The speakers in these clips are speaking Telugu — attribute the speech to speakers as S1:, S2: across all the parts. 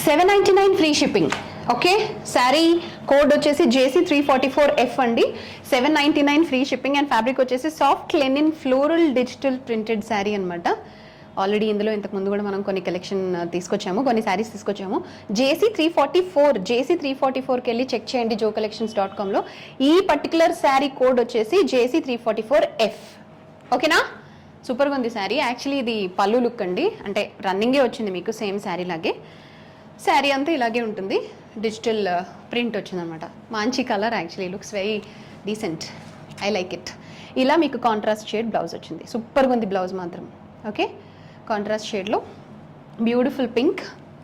S1: 799 free shipping. Okay, sari code వచ్చేసి JC344F అండి. 799 ఫ్రీ షిప్పింగ్ అండ్ ఫ్యాబ్రిక్ వచ్చేసి soft Lenin floral digital printed sari అనమాట. ఆల్రెడీ ఇందులో ఇంతకు ముందు కూడా మనం కొన్ని కలెక్షన్ తీసుకొచ్చాము, కొన్ని శారీస్ తీసుకొచ్చాము. JC344కి వెళ్ళి చెక్ చేయండి jocollections.comలో. ఈ పర్టికులర్ శారీ కోడ్ వచ్చేసి JC344F. ఓకేనా, సూపర్గా ఉంది శారీ. యాక్చువల్లీ ఇది పళ్ళు లుక్ అండి, అంటే రన్నింగే వచ్చింది మీకు సేమ్ శారీ లాగే. శారీ అంతా ఇలాగే ఉంటుంది, డిజిటల్ ప్రింట్ వచ్చిందనమాట. మంచి colour, actually looks very decent, I like it. ఇలా మీకు కాంట్రాస్ట్ షేడ్ బ్లౌజ్ వచ్చింది, సూపర్గా ఉంది బ్లౌజ్ మాత్రం. ఓకే, కాంట్రాస్ట్ షేడ్లో బ్యూటిఫుల్ పింక్,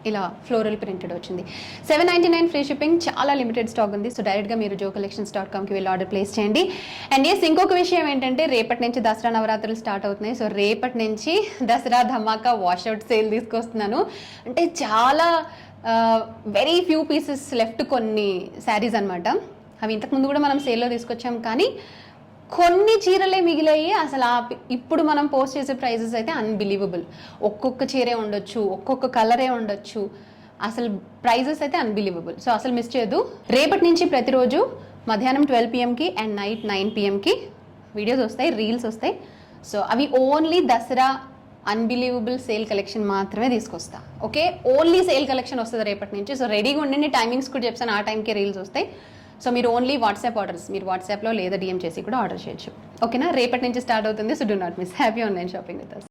S1: ఇలా ఫ్లోరల్ ప్రింటెడ్ వచ్చింది. 799 ఫ్రీ షిప్పింగ్, చాలా లిమిటెడ్ స్టాక్ ఉంది. సో డైరెక్ట్గా మీరు jocollections.comకి వెళ్ళి ఆర్డర్ ప్లేస్ చేయండి. అండ్ ఎస్, ఇంకొక విషయం ఏంటంటే రేపటి నుంచి దసరా నవరాత్రులు స్టార్ట్ అవుతున్నాయి. సో రేపటి నుంచి దసరా ధమాకా వాష్అవుట్ సేల్ తీసుకొస్తున్నాను. అంటే చాలా వెరీ ఫ్యూ పీసెస్ లెఫ్ట్ కొన్ని శారీస్ అనమాట. అవి ఇంతకుముందు కూడా మనం సేల్లో తీసుకొచ్చాం, కానీ కొన్ని చీరలే మిగిలాయి. అసలు ఇప్పుడు మనం పోస్ట్ చేసే ప్రైజెస్ అయితే అన్బిలీవబుల్. ఒక్కొక్క చీరే ఉండొచ్చు, ఒక్కొక్క కలరే ఉండొచ్చు, అసలు ప్రైజెస్ అయితే అన్బిలీవబుల్. సో అసలు మిస్ చేయొద్దు. రేపటి నుంచి ప్రతిరోజు మధ్యాహ్నం 12 PM అండ్ నైట్ 9 PMకి వీడియోస్ వస్తాయి, రీల్స్ వస్తాయి. సో అవి only Dasara unbelievable sale collection మాత్రమే తీసుకొస్తా. ఓకే, ఓన్లీ సేల్ కలెక్షన్ వస్తుంది రేపటి నుంచి. సో రెడీగా ఉండండి, టైమింగ్స్ కూడా చెప్తాను, ఆ టైంకే రీల్స్ వస్తాయి. సో మీరు ఓన్లీ వాట్సాప్ ఆర్డర్స్, మీరు వాట్సాప్లో లేదా DM చేసి కూడా ఆర్డర్ చేయొచ్చు. ఓకేనా, రేపటి నుంచి స్టార్ట్ అవుతుంది. So do not miss. Happy online shopping with us.